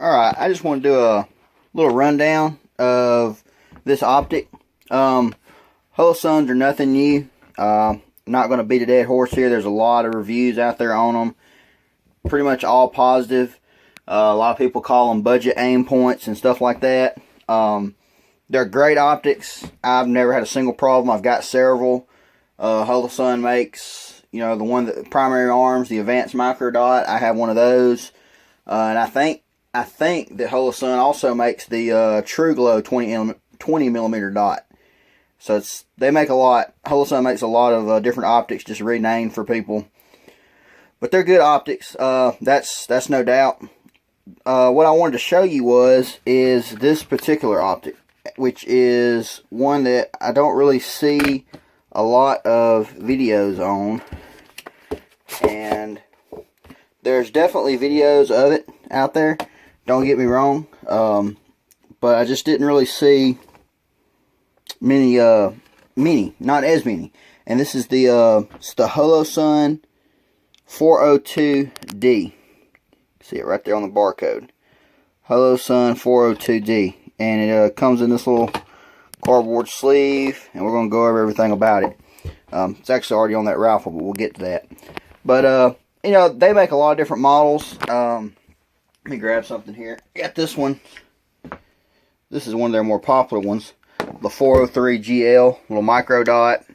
Alright, I just want to do a little rundown of this optic. Holosuns are nothing new. Not going to beat a dead horse here. There's a lot of reviews out there on them. Pretty much all positive. A lot of people call them budget aim points and stuff like that. They're great optics. I've never had a single problem. I've got several. Holosun makes, you know, the one that primary arms, the advanced micro dot. I have one of those. And I think that Holosun also makes the True Glow 20 millimeter dot. So they make a lot. Holosun makes a lot of different optics, just renamed for people. But they're good optics. That's no doubt. What I wanted to show you is this particular optic, which is one that I don't really see a lot of videos on. And there's definitely videos of it out there. Don't get me wrong. But I just didn't really see many, not as many. And this is the Holosun 402D. See it right there on the barcode. Holosun 402D. And it comes in this little cardboard sleeve. And we're going to go over everything about it. It's actually already on that rifle, but we'll get to that. But, you know, they make a lot of different models. Let me grab something here. I got this one. This is one of their more popular ones. The 403GL, little micro dot.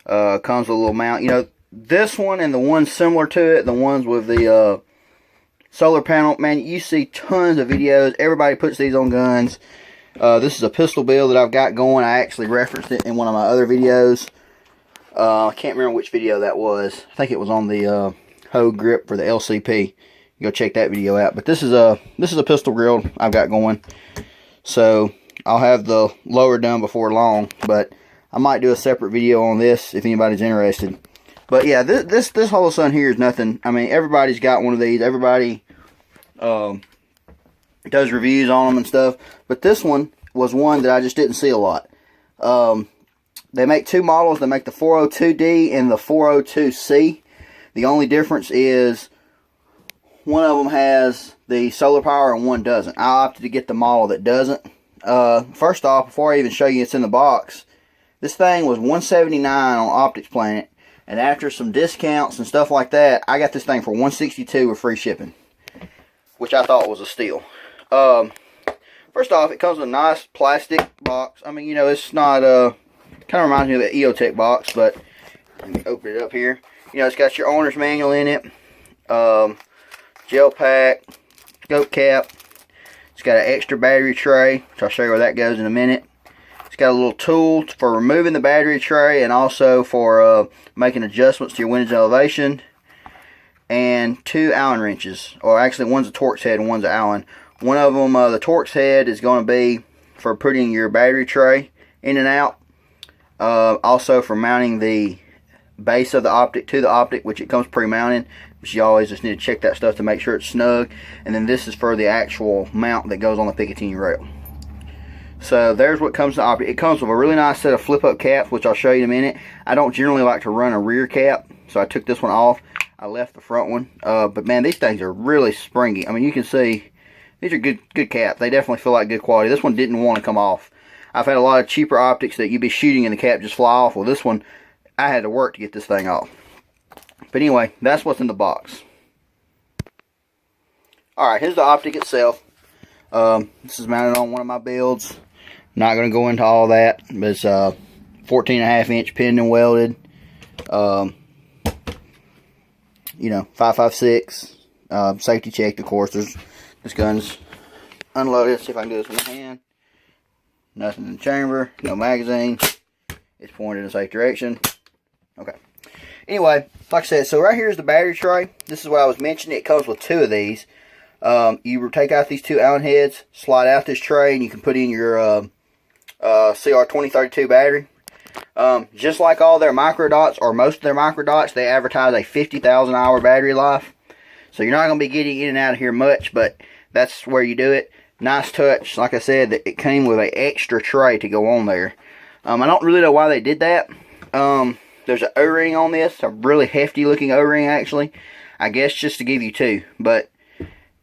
Comes with a little mount. You know, this one and the ones similar to it, the ones with the solar panel, man, you see tons of videos. Everybody puts these on guns. This is a pistol build that I've got going. I actually referenced it in one of my other videos. I can't remember which video that was. I think it was on the hoe grip for the LCP. Go check that video out. But this is a pistol build I've got going. So I'll have the lower done before long. But I might do a separate video on this if anybody's interested. But yeah, this Holosun here is nothing. I mean, everybody's got one of these. Everybody does reviews on them and stuff. But this one was one that I just didn't see a lot. They make two models. They make the 402D and the 402C. The only difference is one of them has the solar power and one doesn't. I opted to get the model that doesn't. First off, before I even show you it's in the box, this thing was $179 on Optics Planet. And after some discounts and stuff like that, I got this thing for $162 with free shipping, which I thought was a steal. First off, it comes with a nice plastic box. I mean, you know, it's not, kind of reminds me of the EOTech box, but let me open it up here. You know, it's got your owner's manual in it, gel pack, scope cap. It's got an extra battery tray, which I'll show you where that goes in a minute. It's got a little tool for removing the battery tray and also for making adjustments to your windage elevation. And two Allen wrenches, or actually one's a Torx head and one's an Allen. One of them, the Torx head, is going to be for putting your battery tray in and out. Also for mounting the base of the optic to the optic, which it comes pre-mounted, but you always just need to check that stuff to make sure it's snug. And then this is for the actual mount that goes on the Picatinny rail. So there's what comes to the optic. It comes with a really nice set of flip-up caps, which I'll show you in a minute. I don't generally like to run a rear cap, so I took this one off. I left the front one. But man, these things are really springy. I mean, you can see these are good caps. They definitely feel like good quality. This one didn't want to come off. I've had a lot of cheaper optics that you'd be shooting and the cap just fly off. Well, this one, I had to work to get this thing off. But anyway, that's what's in the box. Alright, here's the optic itself. This is mounted on one of my builds. Not going to go into all that, but it's 14.5 inch pinned and welded. You know, 5.56. Safety checked, of course. This gun's unloaded. Let's see if I can do this with my hand. Nothing in the chamber, no magazine. It's pointed in a safe direction. Okay. Anyway, like I said, so right here is the battery tray. This is what I was mentioning. It comes with two of these. You take out these two Allen heads, slide out this tray, and you can put in your CR2032 battery. Just like all their micro dots, or most of their micro dots, they advertise a 50,000 hour battery life. So you're not going to be getting in and out of here much, but that's where you do it. Nice touch. Like I said, it came with an extra tray to go on there. I don't really know why they did that. There's an O-ring on this, a really hefty looking O-ring actually. I guess just to give you two, but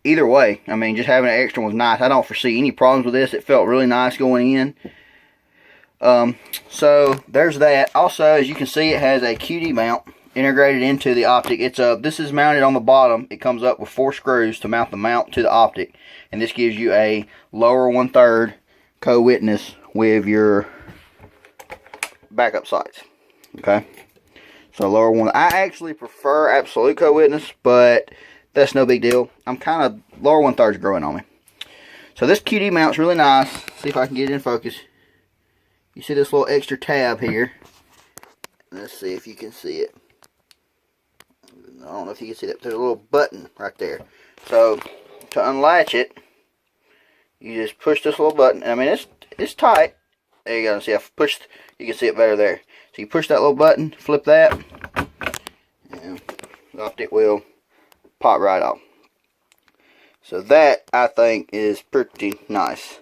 either way, I mean, just having an extra one's nice. I don't foresee any problems with this. It felt really nice going in. So there's that. Also, as you can see, it has a QD mount integrated into the optic. This is mounted on the bottom. It comes up with 4 screws to mount the mount to the optic, and this gives you a lower 1/3 co-witness with your backup sights. Okay, so lower one. I actually prefer absolute co-witness, but that's no big deal. I'm kind of lower 1/3 growing on me. So this QD mount's really nice. See if I can get it in focus. You see this little extra tab here. Let's see if you can see it. I don't know if you can see that. There's a little button right there. So to unlatch it, you just push this little button. I mean, it's tight. There you go. See, I've pushed. You can see it better there. So you push that little button, flip that, and the optic will pop right off. So that, I think, is pretty nice.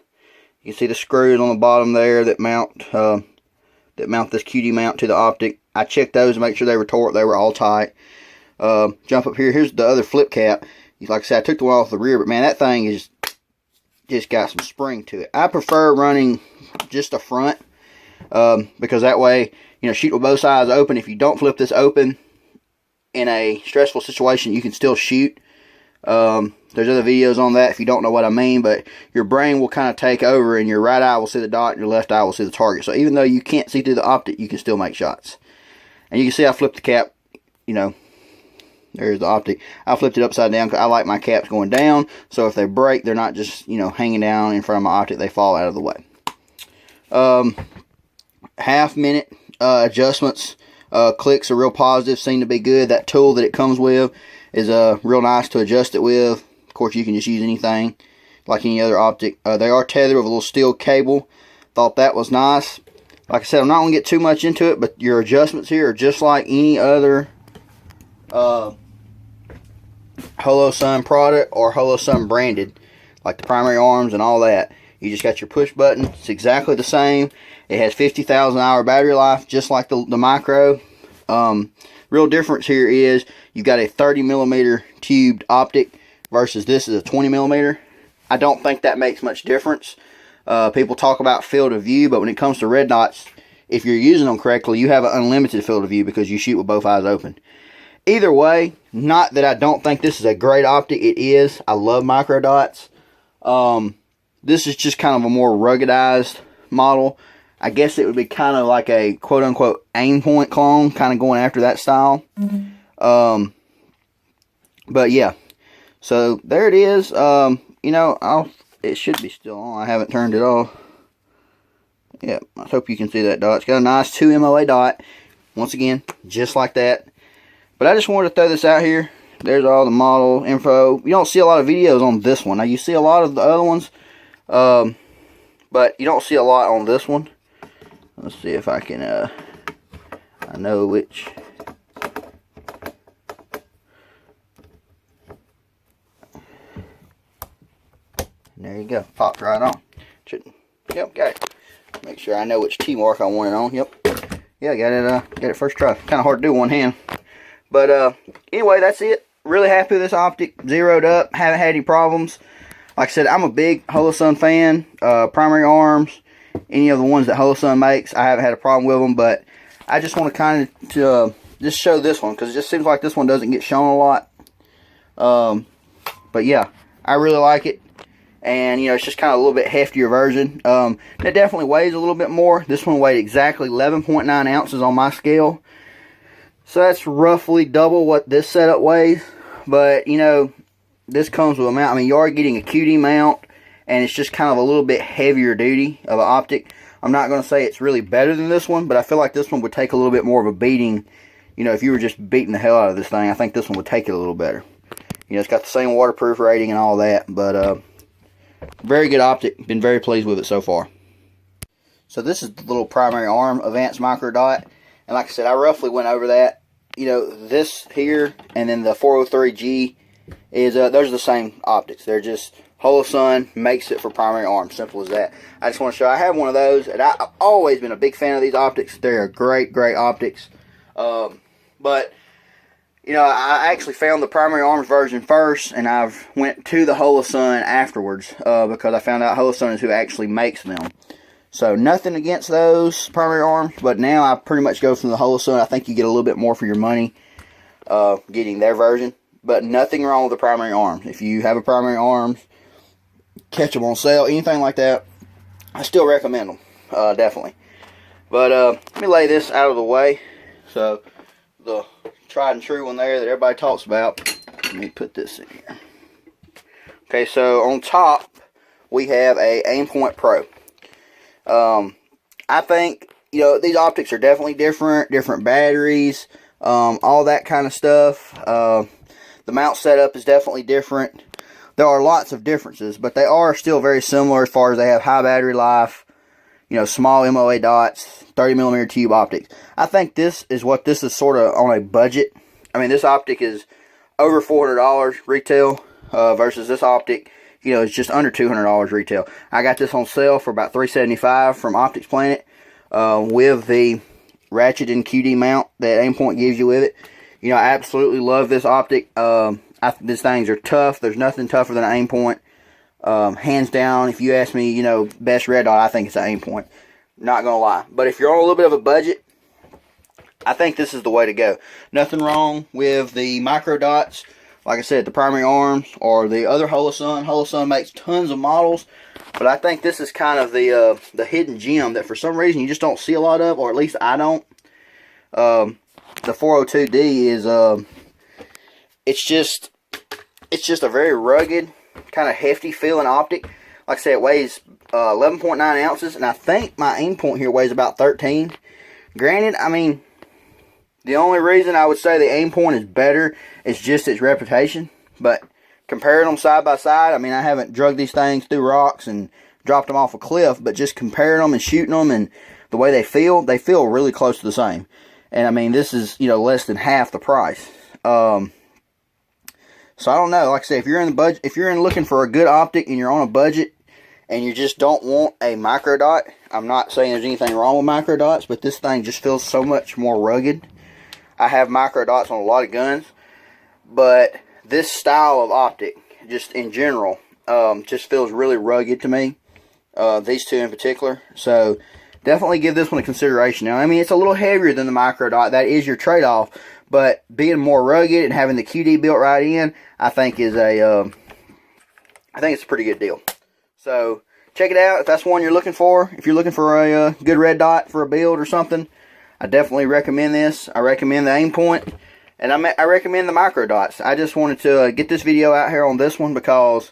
You can see the screws on the bottom there that mount this QD mount to the optic. I checked those to make sure they were torqued. They were all tight. Jump up here. Here's the other flip cap. Like I said, I took the one off the rear, but man, that thing is just got some spring to it. I prefer running just the front because that way, you know, shoot with both sides open. If you don't flip this open in a stressful situation, you can still shoot. There's other videos on that if you don't know what I mean, but your brain will kind of take over and your right eye will see the dot and your left eye will see the target. So even though you can't see through the optic, you can still make shots. And you can see I flipped the cap, you know, there's the optic. I flipped it upside down because I like my caps going down, so if they break, they're not just, you know, hanging down in front of my optic, they fall out of the way. Half-minute adjustments. Clicks are real positive, seem to be good. That tool that it comes with is real nice to adjust it with. Of course, you can just use anything like any other optic. They are tethered with a little steel cable. Thought that was nice. Like I said, I'm not going to get too much into it, but your adjustments here are just like any other Holosun product or Holosun branded, like the primary arms and all that. You just got your push button. It's exactly the same. It has 50,000 hour battery life, just like the micro. Real difference here is you've got a 30mm tubed optic versus this is a 20mm. I don't think that makes much difference. People talk about field of view, but when it comes to red dots, if you're using them correctly, you have an unlimited field of view because you shoot with both eyes open. Either way, not that I don't think this is a great optic. It is. I love micro dots. This is just kind of a more ruggedized model. I guess it would be kind of like a quote-unquote aim point clone, kind of going after that style. But yeah, so there it is. You know, it should be still on. I haven't turned it off. Yeah, I hope you can see that dot. It's got a nice 2 MOA dot. Once again, just like that. But I just wanted to throw this out here. There's all the model info. You don't see a lot of videos on this one. Now, you see a lot of the other ones, but you don't see a lot on this one. Let's see if I can, I know which. There you go. Popped right on. Yep, got it. Make sure I know which T-mark I want it on. Yep. Yeah, got it first try. Kind of hard to do one hand. But anyway, that's it. Really happy with this optic. Zeroed up. Haven't had any problems. Like I said, I'm a big Holosun fan. Primary arms, any of the ones that Holosun makes, I haven't had a problem with them. But I just want to kind of just show this one because it just seems like this one doesn't get shown a lot. But yeah, I really like it. And, you know, it's just kind of a little bit heftier version. It definitely weighs a little bit more. This one weighed exactly 11.9 ounces on my scale. So that's roughly double what this setup weighs. But, you know, this comes with a mount. I mean, you are getting a QD mount. And it's just kind of a little bit heavier duty of an optic. I'm not going to say it's really better than this one. But I feel like this one would take a little bit more of a beating. You know, if you were just beating the hell out of this thing, I think this one would take it a little better. You know, it's got the same waterproof rating and all that. But, very good optic. Been very pleased with it so far. So this is the little primary arm Advanced Micro Dot. And like I said, I roughly went over that. You know, this here and then the 403G is, those are the same optics. They're just, Holosun makes it for primary arm. Simple as that. I just want to show, I have one of those. And I've always been a big fan of these optics. They're great, great optics. But you know, I actually found the primary arms version first, and I've went to the Holosun afterwards because I found out Holosun is who actually makes them. So nothing against those primary arms, but now I pretty much go from the Holosun. I think you get a little bit more for your money getting their version, but nothing wrong with the primary arms. If you have a primary arms, catch them on sale, anything like that, I still recommend them, definitely. But let me lay this out of the way. So the tried and true one there that everybody talks about. Let me put this in here. Okay, so on top we have a Aimpoint Pro. I think, you know, these optics are definitely different batteries, all that kind of stuff. The mount setup is definitely different. There are lots of differences, but they are still very similar as far as they have high battery life, you know, small MOA dots, 30mm tube optics. I think this is sort of on a budget. I mean, this optic is over $400 retail versus this optic, you know, it's just under $200 retail. I got this on sale for about $375 from Optics Planet with the ratchet and QD mount that Aimpoint gives you with it. You know, I absolutely love this optic. These things are tough. There's nothing tougher than an Aimpoint. Hands down, if you ask me, you know, best red dot, I think it's an Aimpoint. Not gonna lie. But if you're on a little bit of a budget, I think this is the way to go. Nothing wrong with the micro dots. Like I said, the primary arms or the other Holosun. Holosun makes tons of models, but I think this is kind of the hidden gem that for some reason you just don't see a lot of, or at least I don't. The 402D is it's just a very rugged, kind of hefty feeling optic. Like I said, it weighs 11.9 ounces, and I think my Aimpoint here weighs about 13. Granted, I mean, the only reason I would say the Aimpoint is better is just its reputation. But comparing them side by side, I mean, I haven't drugged these things through rocks and dropped them off a cliff, but just comparing them and shooting them and the way they feel really close to the same. And I mean, this is, you know, less than half the price. So I don't know. Like I said, if you're in the budget, if you're looking for a good optic and you're on a budget and you just don't want a micro dot, I'm not saying there's anything wrong with micro dots, but this thing just feels so much more rugged. I have micro dots on a lot of guns, but this style of optic, just in general, just feels really rugged to me. These two in particular. So definitely give this one a consideration. Now, I mean, it's a little heavier than the micro dot. That is your trade-off. But being more rugged and having the QD built right in, I think is I think it's a pretty good deal. So check it out if that's one you're looking for. If you're looking for a good red dot for a build or something, I definitely recommend this. I recommend the Aimpoint, and I recommend the micro dots. I just wanted to get this video out here on this one because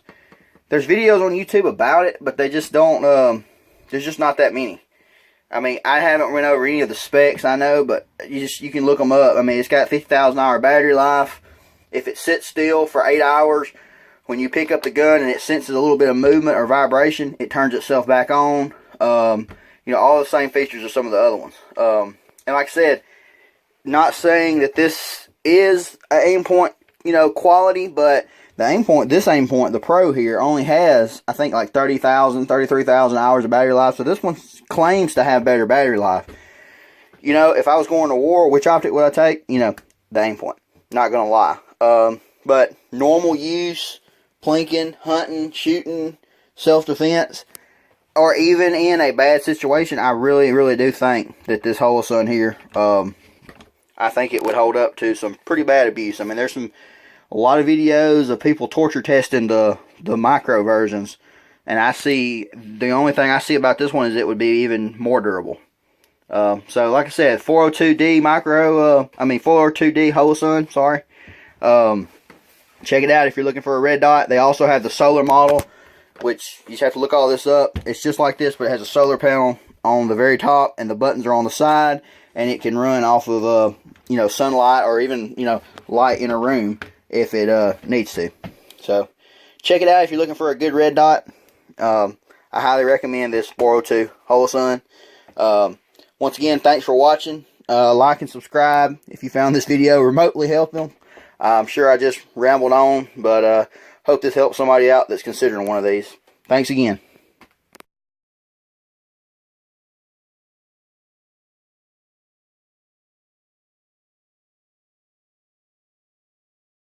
there's videos on YouTube about it, but they just don't. There's just not that many. I mean, I haven't went over any of the specs, I know, but you can look them up. I mean, it's got 50,000 hour battery life. If it sits still for 8 hours, when you pick up the gun and it senses a little bit of movement or vibration, it turns itself back on. You know, all the same features as some of the other ones. And like I said, not saying that this is an Aimpoint, you know, quality, but the Aimpoint, this Aimpoint, the Pro here, only has, I think, like 30,000, 33,000 hours of battery life. So this one claims to have better battery life. You know, if I was going to war, which optic would I take? You know, the Aimpoint. Not going to lie. But normal use, plinking, hunting, shooting, self-defense, or even in a bad situation, I really, really do think that this Holosun here, I think it would hold up to some pretty bad abuse. I mean, there's a lot of videos of people torture testing the micro versions, and the only thing I see about this one is it would be even more durable. So, like I said, 402D 402D Holosun, sorry. Check it out if you're looking for a red dot. They also have the solar model, which you just have to look all this up. It's just like this, but it has a solar panel on the very top, and the buttons are on the side, and it can run off of you know, sunlight or even, you know, light in a room if it needs to. So check it out if you're looking for a good red dot. I highly recommend this 402 Holosun. Once again, thanks for watching. Like and subscribe if you found this video remotely helpful. I'm sure I just rambled on, but hope this helps somebody out that's considering one of these. Thanks again.